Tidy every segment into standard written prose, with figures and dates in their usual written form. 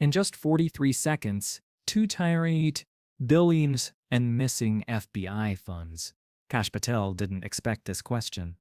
In just 43 seconds, two tirade billions and missing FBI funds. Kash Patel didn't expect this question.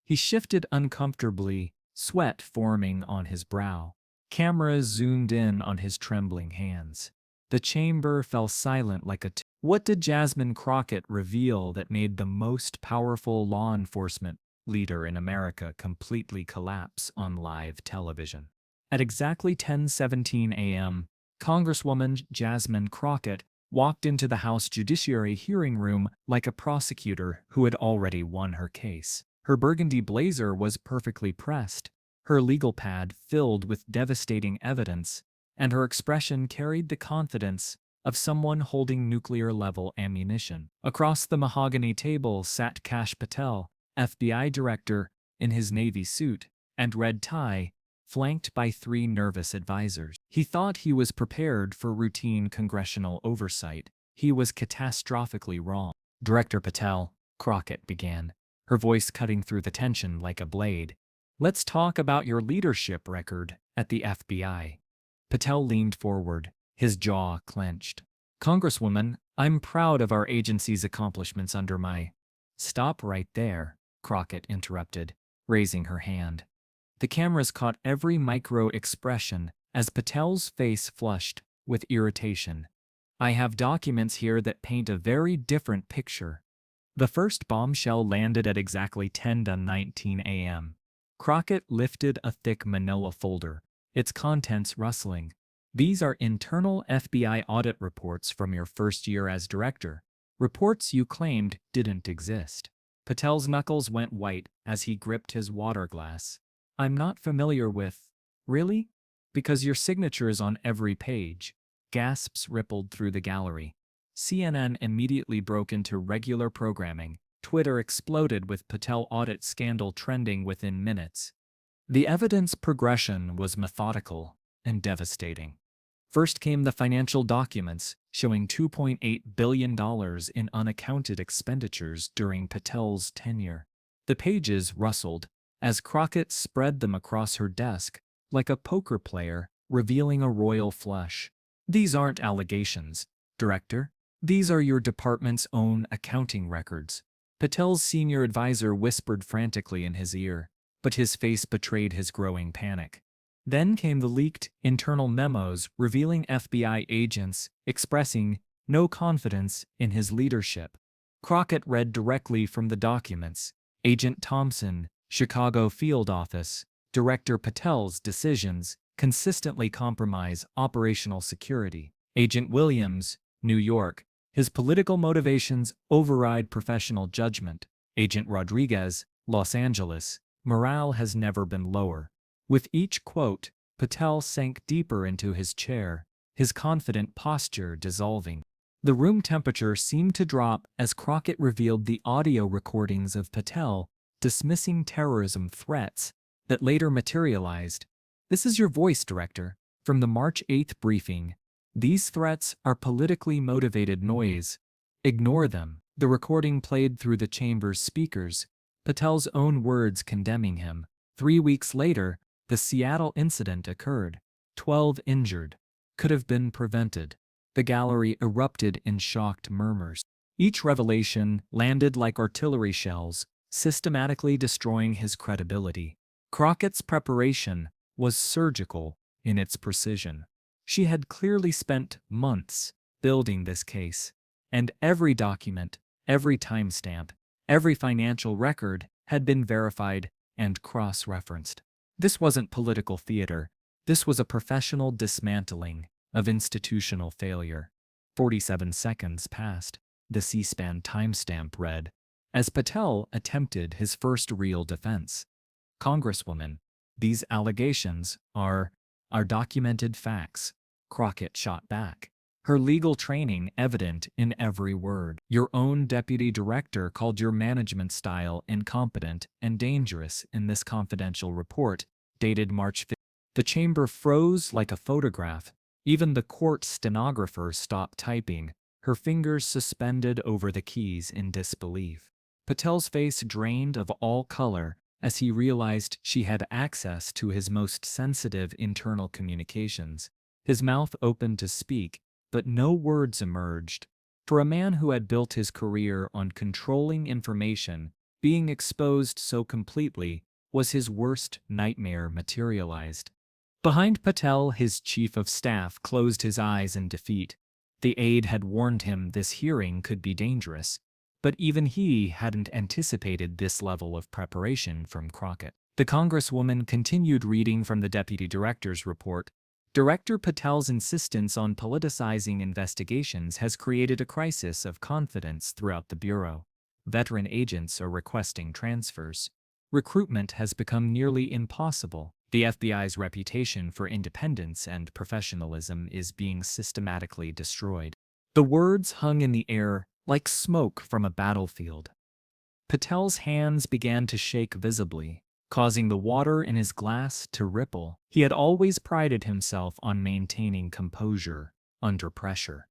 He shifted uncomfortably, sweat forming on his brow. Cameras zoomed in on his trembling hands. The chamber fell silent like a What did Jasmine Crockett reveal that made the most powerful law enforcement leader in America completely collapse on live television? At exactly 10:17 a.m., Congresswoman Jasmine Crockett walked into the House Judiciary hearing room like a prosecutor who had already won her case. Her burgundy blazer was perfectly pressed, her legal pad filled with devastating evidence, and her expression carried the confidence of someone holding nuclear-level ammunition. Across the mahogany table sat Kash Patel, FBI director, in his navy suit and red tie, flanked by 3 nervous advisors. He thought he was prepared for routine congressional oversight. He was catastrophically wrong. Director Patel, Crockett began, her voice cutting through the tension like a blade. Let's talk about your leadership record at the FBI. Patel leaned forward, his jaw clenched. Congresswoman, I'm proud of our agency's accomplishments under my— Stop right there, Crockett interrupted, raising her hand. The cameras caught every micro-expression as Patel's face flushed with irritation. I have documents here that paint a very different picture. The first bombshell landed at exactly 10:19 a.m. Crockett lifted a thick manila folder, its contents rustling. These are internal FBI audit reports from your first year as director, reports you claimed didn't exist. Patel's knuckles went white as he gripped his water glass. I'm not familiar with— Really? Because your signature is on every page. Gasps rippled through the gallery. CNN immediately broke into regular programming. Twitter exploded with Patel audit scandal trending within minutes. The evidence progression was methodical and devastating. First came the financial documents showing $2.8 billion in unaccounted expenditures during Patel's tenure. The pages rustled as Crockett spread them across her desk like a poker player revealing a royal flush. These aren't allegations, Director. These are your department's own accounting records. Patel's senior advisor whispered frantically in his ear, but his face betrayed his growing panic. Then came the leaked internal memos revealing FBI agents expressing no confidence in his leadership. Crockett read directly from the documents. Agent Thompson, Chicago Field Office, Director Patel's decisions consistently compromise operational security. Agent Williams, New York, his political motivations override professional judgment. Agent Rodriguez, Los Angeles, morale has never been lower. With each quote, Patel sank deeper into his chair, his confident posture dissolving. The room temperature seemed to drop as Crockett revealed the audio recordings of Patel dismissing terrorism threats that later materialized. This is your voice, Director, from the March 8th briefing. These threats are politically motivated noise. Ignore them. The recording played through the chamber's speakers, Patel's own words condemning him. 3 weeks later, the Seattle incident occurred. 12 injured. Could have been prevented. The gallery erupted in shocked murmurs. Each revelation landed like artillery shells, systematically destroying his credibility. Crockett's preparation was surgical in its precision. She had clearly spent months building this case, and every document, every timestamp, every financial record had been verified and cross-referenced. This wasn't political theater. This was a professional dismantling of institutional failure. 47 seconds passed. The C-SPAN timestamp read, as Patel attempted his first real defense. Congresswoman, these allegations are documented facts, Crockett shot back, her legal training evident in every word. Your own deputy director called your management style incompetent and dangerous in this confidential report, dated March 5th. The chamber froze like a photograph. Even the court stenographer stopped typing, her fingers suspended over the keys in disbelief. Patel's face drained of all color as he realized she had access to his most sensitive internal communications. His mouth opened to speak, but no words emerged. For a man who had built his career on controlling information, being exposed so completely was his worst nightmare materialized. Behind Patel, his chief of staff closed his eyes in defeat. The aide had warned him this hearing could be dangerous, but even he hadn't anticipated this level of preparation from Crockett. The Congresswoman continued reading from the Deputy Director's report. Director Patel's insistence on politicizing investigations has created a crisis of confidence throughout the Bureau. Veteran agents are requesting transfers. Recruitment has become nearly impossible. The FBI's reputation for independence and professionalism is being systematically destroyed. The words hung in the air like smoke from a battlefield. Patel's hands began to shake visibly, causing the water in his glass to ripple. He had always prided himself on maintaining composure under pressure.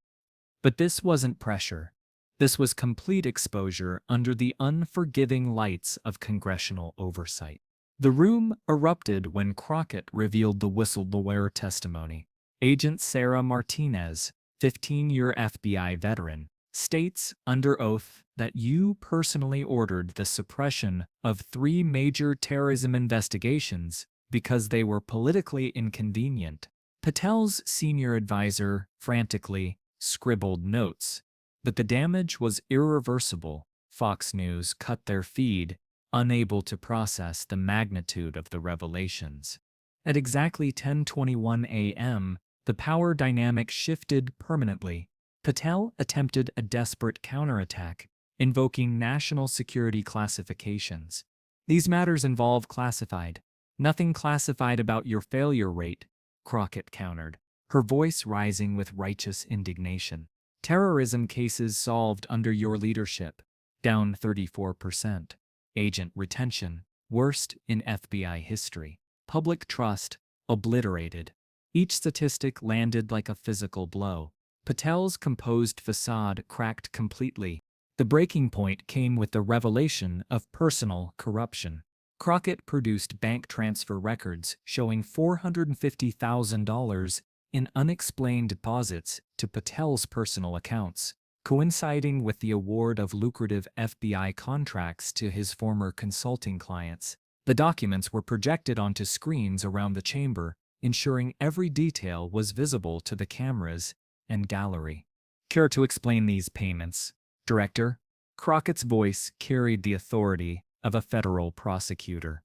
But this wasn't pressure. This was complete exposure under the unforgiving lights of congressional oversight. The room erupted when Crockett revealed the whistleblower testimony. Agent Sarah Martinez, 15-year FBI veteran, states under oath that you personally ordered the suppression of 3 major terrorism investigations because they were politically inconvenient. Patel's senior advisor frantically scribbled notes, but the damage was irreversible. Fox News cut their feed, unable to process the magnitude of the revelations. At exactly 10:21 a.m., the power dynamic shifted permanently. Patel attempted a desperate counterattack, invoking national security classifications. These matters involve classified. Nothing classified about your failure rate, Crockett countered, her voice rising with righteous indignation. Terrorism cases solved under your leadership, down 34%. Agent retention, worst in FBI history. Public trust, obliterated. Each statistic landed like a physical blow. Patel's composed facade cracked completely. The breaking point came with the revelation of personal corruption. Crockett produced bank transfer records showing $450,000 in unexplained deposits to Patel's personal accounts, coinciding with the award of lucrative FBI contracts to his former consulting clients. The documents were projected onto screens around the chamber, ensuring every detail was visible to the cameras and gallery. Care to explain these payments, Director? Crockett's voice carried the authority of a federal prosecutor.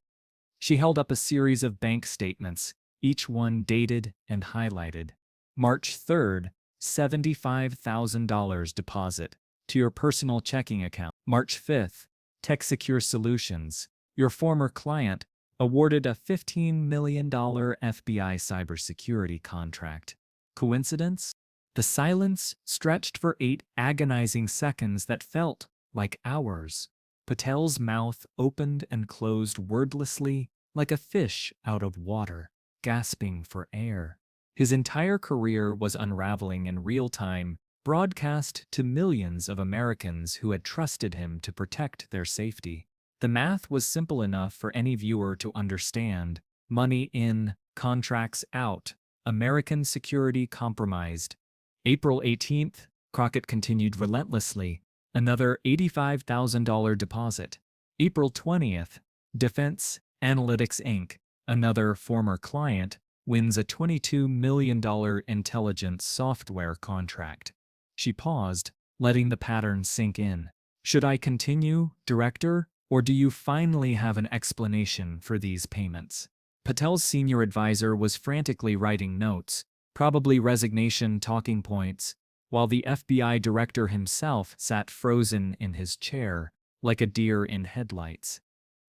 She held up a series of bank statements, each one dated and highlighted. March 3rd, $75,000 deposit to your personal checking account. March 5th, TechSecure Solutions, your former client, awarded a $15 million FBI cybersecurity contract. Coincidence? The silence stretched for 8 agonizing seconds that felt like hours. Patel's mouth opened and closed wordlessly like a fish out of water, gasping for air. His entire career was unraveling in real time, broadcast to millions of Americans who had trusted him to protect their safety. The math was simple enough for any viewer to understand. Money in, contracts out, American security compromised. April 18th, Crockett continued relentlessly. Another $85,000 deposit. April 20th, Defense Analytics Inc., another former client, wins a $22 million intelligence software contract. She paused, letting the pattern sink in. Should I continue, Director, or do you finally have an explanation for these payments? Patel's senior advisor was frantically writing notes, probably resignation talking points, while the FBI director himself sat frozen in his chair, like a deer in headlights.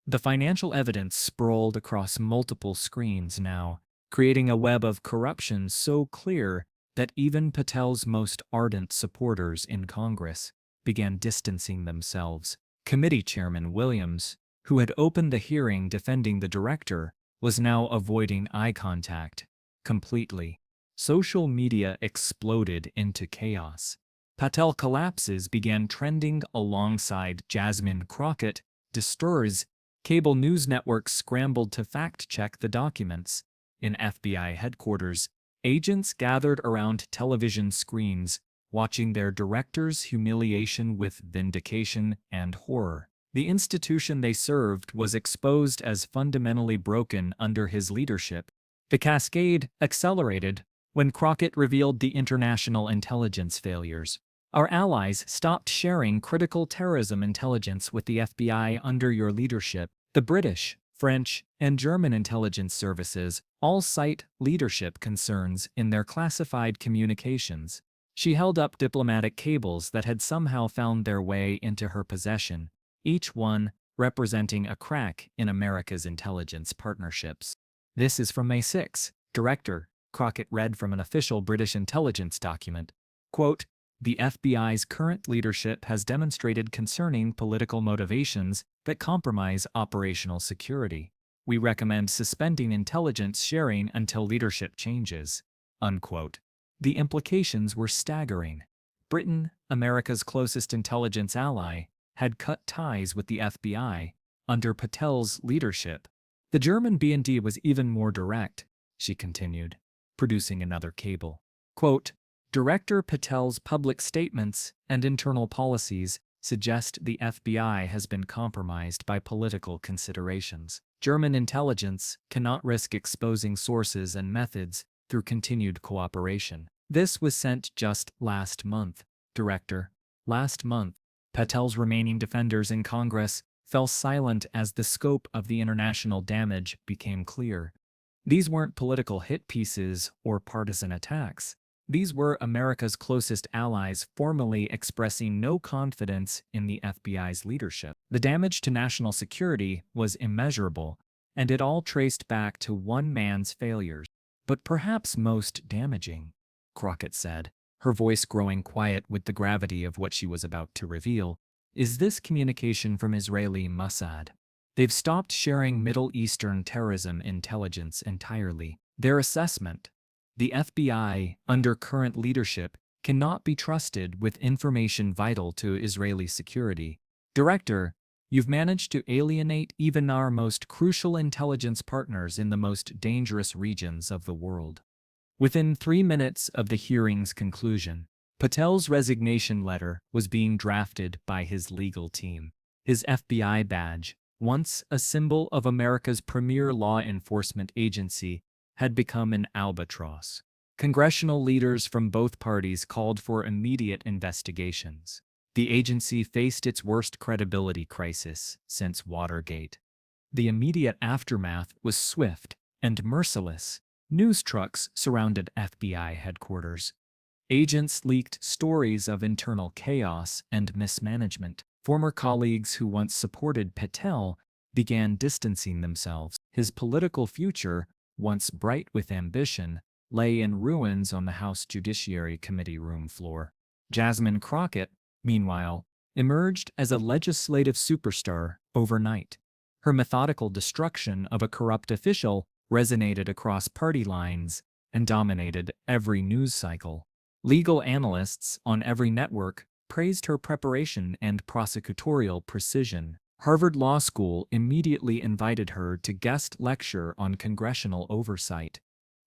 The financial evidence sprawled across multiple screens now, creating a web of corruption so clear that even Patel's most ardent supporters in Congress began distancing themselves. Committee Chairman Williams, who had opened the hearing defending the director, was now avoiding eye contact completely. Social media exploded into chaos. Patel collapses began trending alongside Jasmine Crockett destroys. Cable news networks scrambled to fact-check the documents. In FBI headquarters, Agents gathered around television screens, watching their director's humiliation with vindication and horror. The institution they served was exposed as fundamentally broken under his leadership. The cascade accelerated when Crockett revealed the international intelligence failures. Our allies stopped sharing critical terrorism intelligence with the FBI under your leadership. The British, French, and German intelligence services all cite leadership concerns in their classified communications. She held up diplomatic cables that had somehow found their way into her possession, each one representing a crack in America's intelligence partnerships. This is from May 6. Director Crockett read from an official British intelligence document. Quote, "The FBI's current leadership has demonstrated concerning political motivations that compromise operational security. We recommend suspending intelligence sharing until leadership changes." Unquote. The implications were staggering. Britain, America's closest intelligence ally, had cut ties with the FBI under Patel's leadership. The German B&D was even more direct, she continued, producing another cable. Quote, "Director Patel's public statements and internal policies suggest the FBI has been compromised by political considerations. German intelligence cannot risk exposing sources and methods through continued cooperation." This was sent just last month, Director. Last month, Patel's remaining defenders in Congress fell silent as the scope of the international damage became clear. These weren't political hit pieces or partisan attacks. These were America's closest allies formally expressing no confidence in the FBI's leadership. The damage to national security was immeasurable, and it all traced back to one man's failures. But perhaps most damaging, Crockett said, her voice growing quiet with the gravity of what she was about to reveal, is this communication from Israeli Mossad. They've stopped sharing Middle Eastern terrorism intelligence entirely. Their assessment: the FBI, under current leadership, cannot be trusted with information vital to Israeli security. Director, you've managed to alienate even our most crucial intelligence partners in the most dangerous regions of the world. Within 3 minutes of the hearing's conclusion, Patel's resignation letter was being drafted by his legal team. His FBI badge, once a symbol of America's premier law enforcement agency, had become an albatross. Congressional leaders from both parties called for immediate investigations. The agency faced its worst credibility crisis since Watergate. The immediate aftermath was swift and merciless. News trucks surrounded FBI headquarters. Agents leaked stories of internal chaos and mismanagement. Former colleagues who once supported Patel began distancing themselves. His political future, once bright with ambition, lay in ruins on the House Judiciary Committee room floor. Jasmine Crockett, meanwhile, emerged as a legislative superstar overnight. Her methodical destruction of a corrupt official resonated across party lines and dominated every news cycle. Legal analysts on every network praised her preparation and prosecutorial precision. Harvard Law School immediately invited her to guest lecture on congressional oversight.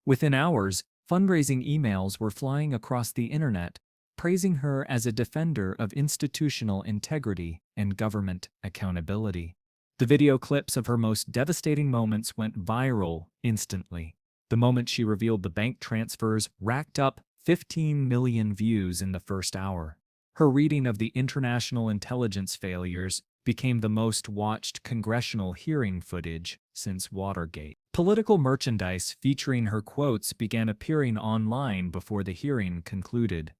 Within hours, fundraising emails were flying across the internet, praising her as a defender of institutional integrity and government accountability. The video clips of her most devastating moments went viral instantly. The moment she revealed the bank transfers racked up 15 million views in the first hour. Her reading of the international intelligence failures became the most watched congressional hearing footage since Watergate. Political merchandise featuring her quotes began appearing online before the hearing concluded.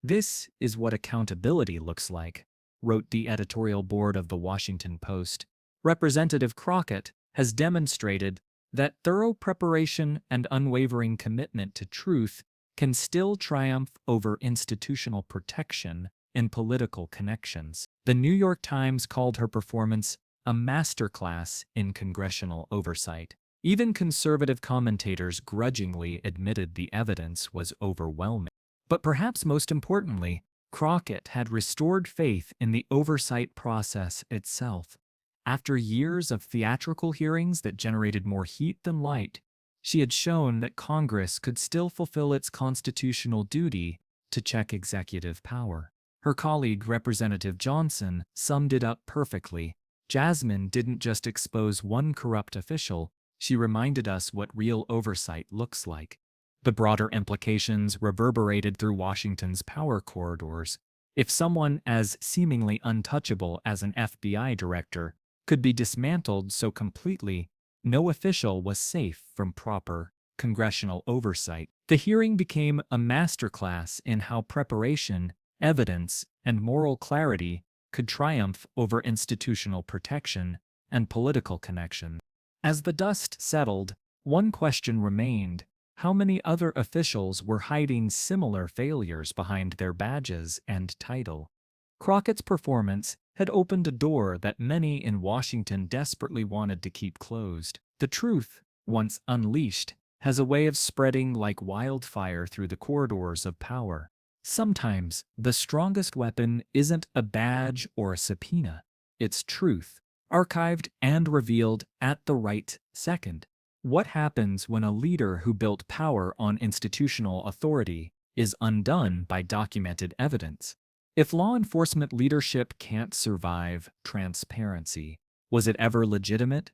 "This is what accountability looks like," wrote the editorial board of The Washington Post. Representative Crockett has demonstrated that thorough preparation and unwavering commitment to truth can still triumph over institutional protection and political connections. The New York Times called her performance a masterclass in congressional oversight. Even conservative commentators grudgingly admitted the evidence was overwhelming. But perhaps most importantly, Crockett had restored faith in the oversight process itself. After years of theatrical hearings that generated more heat than light, She had shown that Congress could still fulfill its constitutional duty to check executive power. Her colleague, Representative Johnson, summed it up perfectly. Jasmine didn't just expose one corrupt official, she reminded us what real oversight looks like. The broader implications reverberated through Washington's power corridors. If someone as seemingly untouchable as an FBI director could be dismantled so completely, no official was safe from proper congressional oversight. The hearing became a masterclass in how preparation, evidence, and moral clarity could triumph over institutional protection and political connection. As the dust settled, one question remained: how many other officials were hiding similar failures behind their badges and title? Crockett's performance had opened a door that many in Washington desperately wanted to keep closed. The truth, once unleashed, has a way of spreading like wildfire through the corridors of power. Sometimes, the strongest weapon isn't a badge or a subpoena. It's truth, archived and revealed at the right second. What happens when a leader who built power on institutional authority is undone by documented evidence? If law enforcement leadership can't survive transparency, was it ever legitimate?